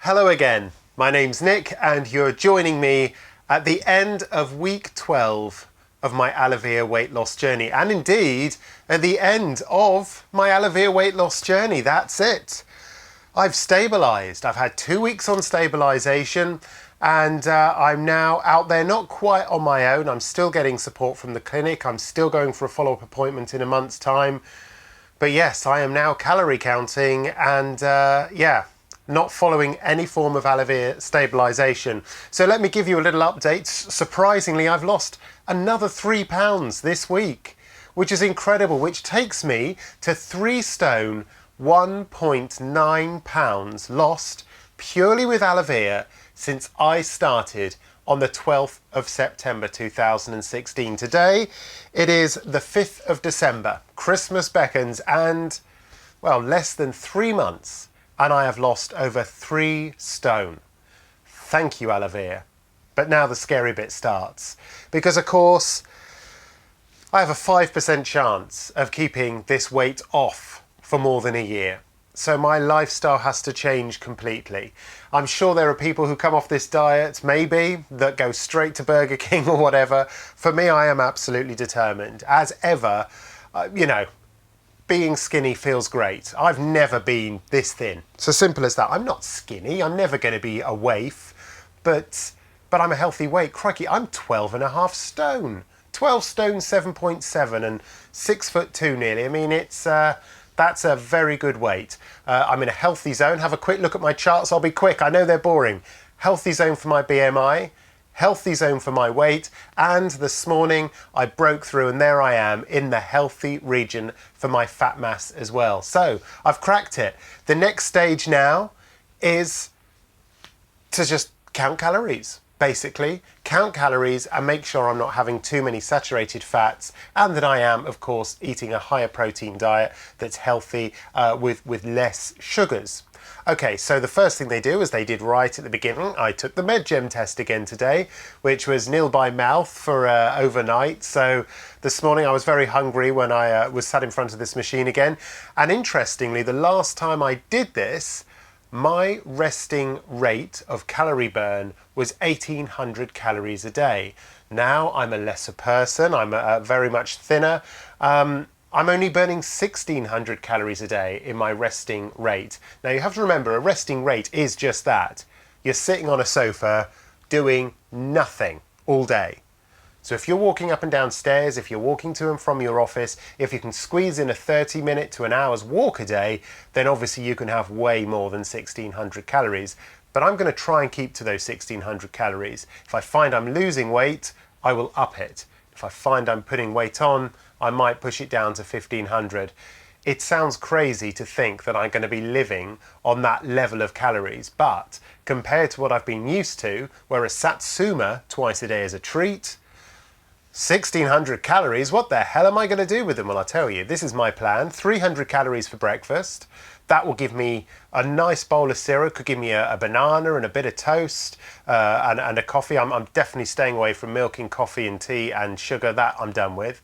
Hello again, my name's Nick and you're joining me at the end of week 12 of my Alevere weight loss journey, and indeed at the end of my Alevere weight loss journey. That's it. I've stabilised. I've had 2 weeks on stabilisation and I'm now out there, not quite on my own. I'm still getting support from the clinic. I'm still going for a follow-up appointment in a month's time. But yes, I am now calorie counting and not following any form of Alevere stabilisation. So let me give you a little update. Surprisingly, I've lost another 3 pounds this week, which is incredible, which takes me to 3 stone, 1.9 pounds lost purely with Alevere since I started on the 12th of September 2016. Today, it is the 5th of December. Christmas beckons and, well, less than 3 months and I have lost over 3 stone. Thank you, Alevere. But now the scary bit starts. Because, of course, I have a 5% chance of keeping this weight off for more than a year. So my lifestyle has to change completely. I'm sure there are people who come off this diet, maybe, that go straight to Burger King or whatever. For me, I am absolutely determined. As ever, being skinny feels great. I've never been this thin. It's as simple as that. I'm not skinny. I'm never going to be a waif, but I'm a healthy weight. Crikey, I'm 12.5 stone. 12 stone 7.7 and 6'2" nearly. I mean, that's a very good weight. I'm in a healthy zone. Have a quick look at my charts. I'll be quick. I know they're boring. Healthy zone for my BMI. Healthy zone for my weight, and this morning I broke through and there I am in the healthy region for my fat mass as well. So I've cracked it. The next stage now is to just count calories. Basically, count calories and make sure I'm not having too many saturated fats, and that I am, of course, eating a higher protein diet that's healthy with less sugars. Okay, so the first thing they do, as they did right at the beginning, I took the MedGem test again today, which was nil by mouth for overnight. So this morning I was very hungry when I was sat in front of this machine again. And interestingly, the last time I did this, my resting rate of calorie burn was 1,800 calories a day. Now I'm a lesser person, I'm very much thinner. I'm only burning 1,600 calories a day in my resting rate. Now you have to remember, a resting rate is just that. You're sitting on a sofa doing nothing all day. So if you're walking up and down stairs, if you're walking to and from your office, if you can squeeze in a 30-minute to an hour's walk a day, then obviously you can have way more than 1,600 calories. But I'm going to try and keep to those 1,600 calories. If I find I'm losing weight, I will up it. If I find I'm putting weight on, I might push it down to 1,500. It sounds crazy to think that I'm going to be living on that level of calories, but compared to what I've been used to, where a satsuma twice a day is a treat, 1,600 calories, what the hell am I going to do with them? Well, I'll tell you, this is my plan. 300 calories for breakfast. That will give me a nice bowl of cereal, could give me a banana and a bit of toast and a coffee. I'm definitely staying away from milk and coffee and tea and sugar. That I'm done with.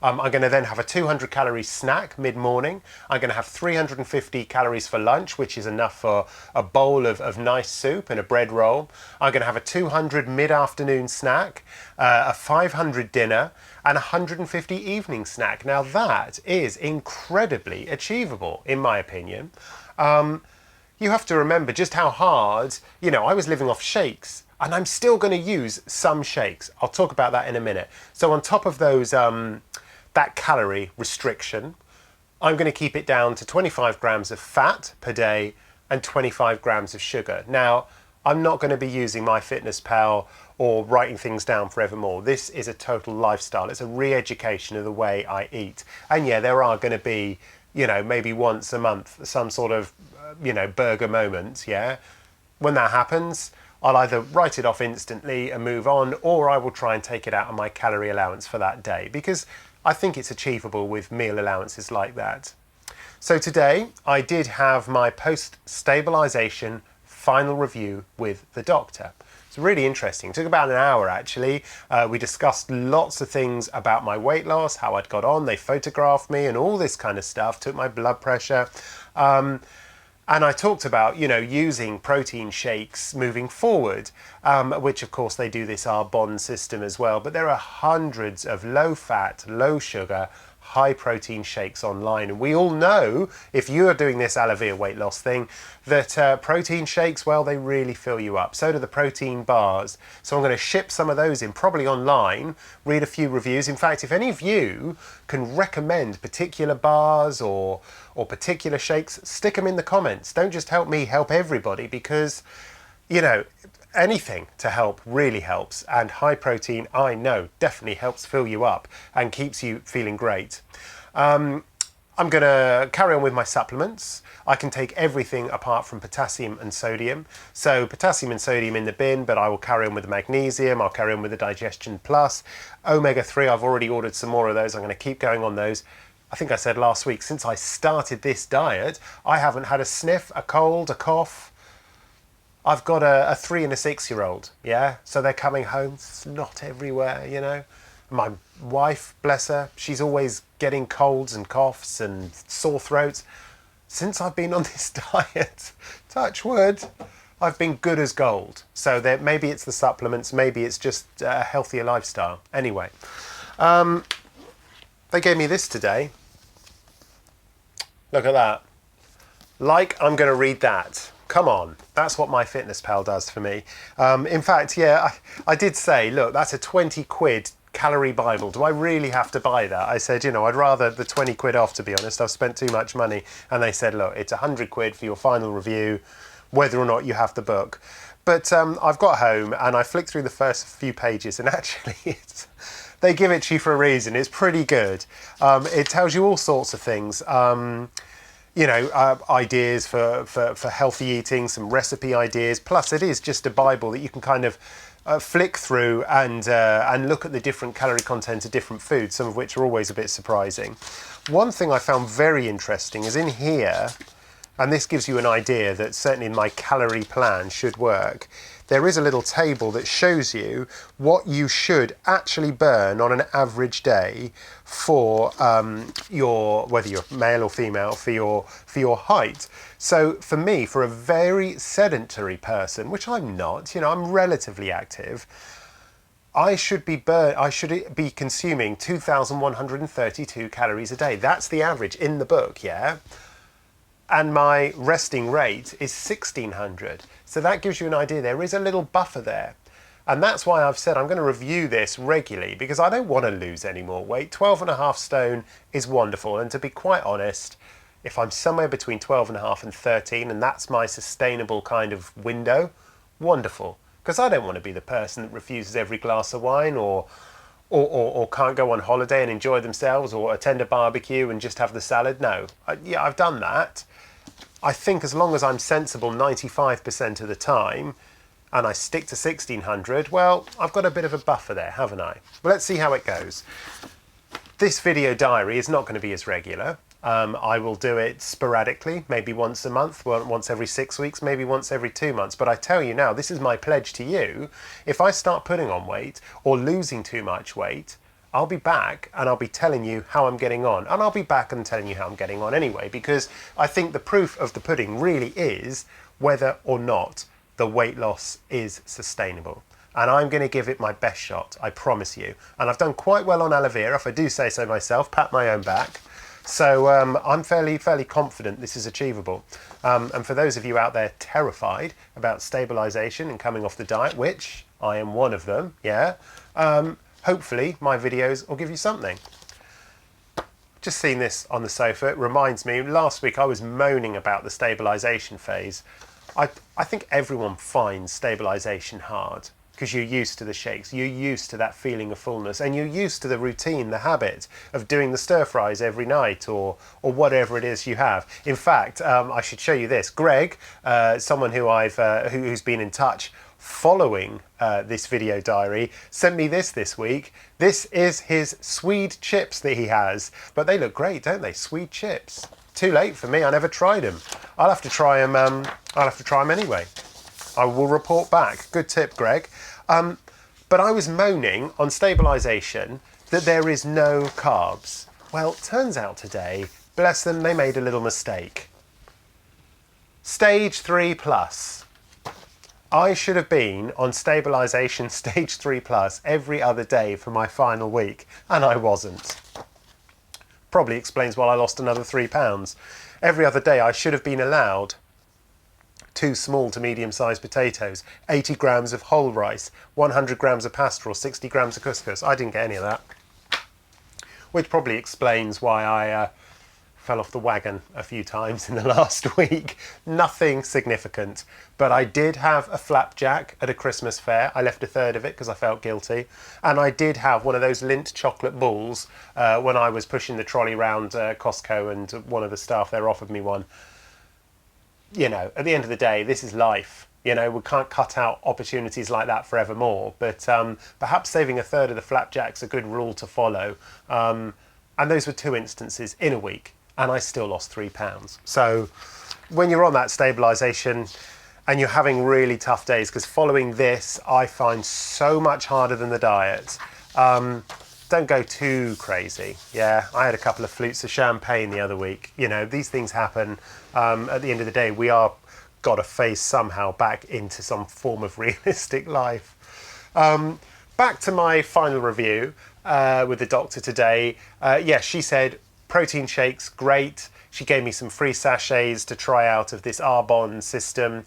I'm going to then have a 200 calorie snack mid-morning. I'm going to have 350 calories for lunch, which is enough for a bowl of nice soup and a bread roll. I'm going to have a 200 mid-afternoon snack, a 500 dinner, and a 150 evening snack. Now that is incredibly achievable, in my opinion. You have to remember just how hard, I was living off shakes, and I'm still going to use some shakes. I'll talk about that in a minute. So on top of those, that calorie restriction, I'm going to keep it down to 25 grams of fat per day and 25 grams of sugar. Now, I'm not going to be using MyFitnessPal or writing things down forevermore. This is a total lifestyle. It's a re-education of the way I eat. And yeah, there are going to be, maybe once a month, some sort of, burger moment, yeah? When that happens, I'll either write it off instantly and move on, or I will try and take it out of my calorie allowance for that day, because I think it's achievable with meal allowances like that. So today I did have my post-stabilisation final review with the doctor. It's really interesting. It took about an hour actually. We discussed lots of things about my weight loss, how I'd got on. They photographed me and all this kind of stuff, took my blood pressure. And And I talked about, you know, using protein shakes moving forward, which of course they do this Arbonne system as well. But there are hundreds of low fat, low sugar, high protein shakes online. And we all know, if you are doing this Alevere weight loss thing, that protein shakes, well, they really fill you up. So do the protein bars. So I'm going to ship some of those in, probably online, read a few reviews. In fact, if any of you can recommend particular bars or particular shakes, stick them in the comments. Don't just help me, help everybody, because, you know, anything to help really helps. And high protein, I know, definitely helps fill you up and keeps you feeling great. I'm going to carry on with my supplements. I can take everything apart from potassium and sodium. So potassium and sodium in the bin, but I will carry on with the magnesium. I'll carry on with the Digestion Plus. Omega-3, I've already ordered some more of those. I'm going to keep going on those. I think I said last week, since I started this diet, I haven't had a sniff, a cold, a cough. I've got a 3 and a 6-year-old, yeah? So they're coming home, snot everywhere, you know? My wife, bless her, she's always getting colds and coughs and sore throats. Since I've been on this diet, touch wood, I've been good as gold. So maybe it's the supplements, maybe it's just a healthier lifestyle. Anyway, they gave me this today. Look at that. Like, I'm going to read that. Come on, that's what MyFitnessPal does for me. In fact, yeah, I did say, look, that's a 20 quid calorie Bible. Do I really have to buy that? I said, you know, I'd rather the 20 quid off, to be honest. I've spent too much money. And they said, look, it's 100 quid for your final review, whether or not you have the book. But I've got home and I flicked through the first few pages, and actually they give it to you for a reason. It's pretty good. It tells you all sorts of things. You know, ideas for healthy eating, some recipe ideas. Plus, it is just a Bible that you can kind of flick through and look at the different calorie content of different foods, some of which are always a bit surprising. One thing I found very interesting is in here, and this gives you an idea that certainly in my calorie plan should work. There is a little table that shows you what you should actually burn on an average day for whether you're male or female, for your height. So for me, for a very sedentary person, which I'm not, you know, I'm relatively active, I should be consuming 2,132 calories a day. That's the average in the book, yeah? And my resting rate is 1,600. So that gives you an idea. There is a little buffer there. And that's why I've said I'm going to review this regularly, because I don't want to lose any more weight. 12.5 stone is wonderful. And to be quite honest, if I'm somewhere between 12.5 and 13, and that's my sustainable kind of window, wonderful. Because I don't want to be the person that refuses every glass of wine or can't go on holiday and enjoy themselves, or attend a barbecue and just have the salad. No, yeah, I've done that. I think as long as I'm sensible 95% of the time and I stick to 1,600, well, I've got a bit of a buffer there, haven't I? But let's see how it goes. This video diary is not going to be as regular. I will do it sporadically, maybe once a month, once every 6 weeks, maybe once every 2 months. But I tell you now, this is my pledge to you. If I start putting on weight or losing too much weight, I'll be back and I'll be telling you how I'm getting on. And I'll be back and telling you how I'm getting on anyway, because I think the proof of the pudding really is whether or not the weight loss is sustainable. And I'm going to give it my best shot, I promise you. And I've done quite well on Alevere, if I do say so myself, pat my own back. So I'm fairly confident this is achievable. And for those of you out there terrified about stabilisation and coming off the diet, which I am one of them, yeah, hopefully my videos will give you something. Just seen this on the sofa. It reminds me, last week I was moaning about the stabilisation phase. I think everyone finds stabilisation hard, because you're used to the shakes, you're used to that feeling of fullness, and you're used to the routine, the habit of doing the stir fries every night, or whatever it is you have. In fact, I should show you this. Greg, someone who who's been in touch following this video diary, sent me this week. This is his Swede chips that he has, but they look great, don't they? Swede chips. Too late for me. I never tried them. I'll have to try them. I'll have to try them anyway. I will report back. Good tip, Greg. But I was moaning on stabilisation that there is no carbs. Well, turns out today, bless them, they made a little mistake. Stage 3 plus. I should have been on stabilisation stage 3 plus every other day for my final week, and I wasn't. Probably explains why I lost another £3. Every other day I should have been allowed 2 small to medium-sized potatoes, 80 grams of whole rice, 100 grams of pasta or 60 grams of couscous. I didn't get any of that. Which probably explains why I fell off the wagon a few times in the last week. Nothing significant, but I did have a flapjack at a Christmas fair. I left a third of it because I felt guilty. And I did have one of those Lindt chocolate balls when I was pushing the trolley around Costco, and one of the staff there offered me one. You know, at the end of the day, this is life. You know, we can't cut out opportunities like that forevermore, but perhaps saving a third of the flapjack's a good rule to follow. And those were 2 instances in a week, and I still lost £3. So when you're on that stabilisation and you're having really tough days, because following this, I find so much harder than the diet. Don't go too crazy. Yeah, I had a couple of flutes of champagne the other week. You know, these things happen. At the end of the day, we are got to phase somehow back into some form of realistic life. Back to my final review with the doctor today. Yes, she said protein shakes, great. She gave me some free sachets to try out of this Arbonne system,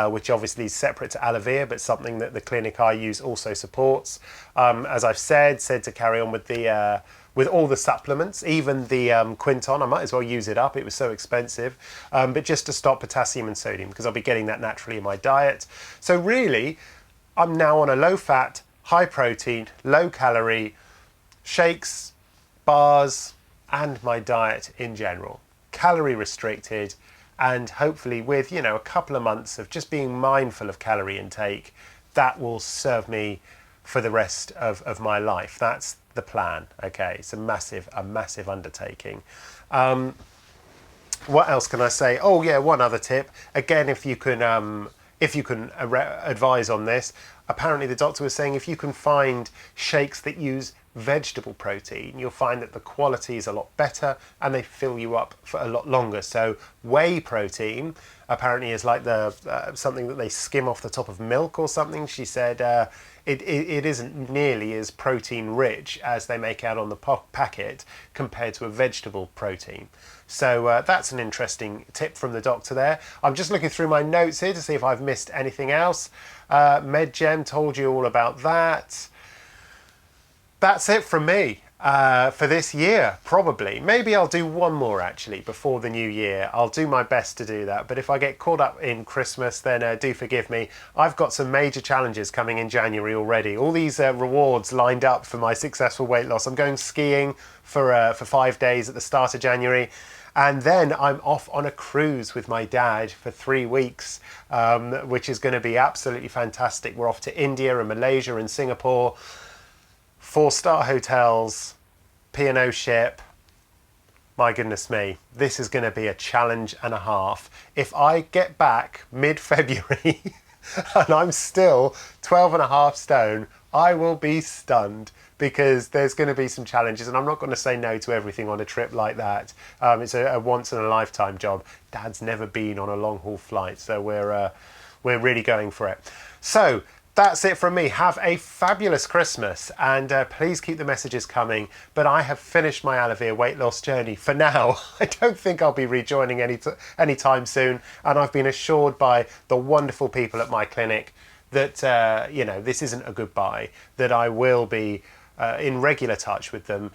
which obviously is separate to Alevere, but something that the clinic I use also supports. As I've said to carry on with the with all the supplements, even the Quinton. I might as well use it up. It was so expensive, but just to stop potassium and sodium, because I'll be getting that naturally in my diet. So really, I'm now on a low-fat, high-protein, low-calorie shakes, bars, and my diet in general. Calorie restricted, and hopefully with, you know, a couple of months of just being mindful of calorie intake, that will serve me for the rest of my life. That's the plan. Okay, it's a massive undertaking. What else can I say? Oh yeah, one other tip. Again, if you can advise on this, apparently the doctor was saying if you can find shakes that use vegetable protein, you'll find that the quality is a lot better and they fill you up for a lot longer. So whey protein apparently is like the something that they skim off the top of milk or something. She said it isn't nearly as protein rich as they make out on the packet compared to a vegetable protein. So that's an interesting tip from the doctor there. I'm just looking through my notes here to see if I've missed anything else. MedGem told you all about that. That's it from me for this year, probably. Maybe I'll do one more actually before the new year. I'll do my best to do that. But if I get caught up in Christmas, then do forgive me. I've got some major challenges coming in January already. All these rewards lined up for my successful weight loss. I'm going skiing for 5 days at the start of January. And then I'm off on a cruise with my dad for 3 weeks, which is going to be absolutely fantastic. We're off to India and Malaysia and Singapore. 4-star hotels, P&O ship. My goodness me, this is going to be a challenge and a half. If I get back mid-February and I'm still 12.5 stone, I will be stunned, because there's going to be some challenges, and I'm not going to say no to everything on a trip like that. It's a once-in-a-lifetime job. Dad's never been on a long-haul flight, so we're really going for it. So that's it from me. Have a fabulous Christmas, and please keep the messages coming. But I have finished my Alevere weight loss journey for now. I don't think I'll be rejoining anytime soon, and I've been assured by the wonderful people at my clinic that you know, this isn't a goodbye, that I will be in regular touch with them.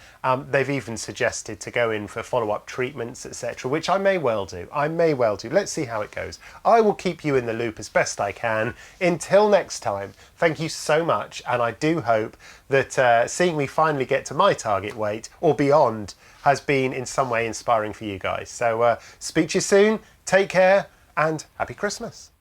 They've even suggested to go in for follow-up treatments, etc., which I may well do. Let's see how it goes. I will keep you in the loop as best I can. Until next time, thank you so much, and I do hope that seeing me finally get to my target weight or beyond has been in some way inspiring for you guys. So speak to you soon, take care, and happy Christmas.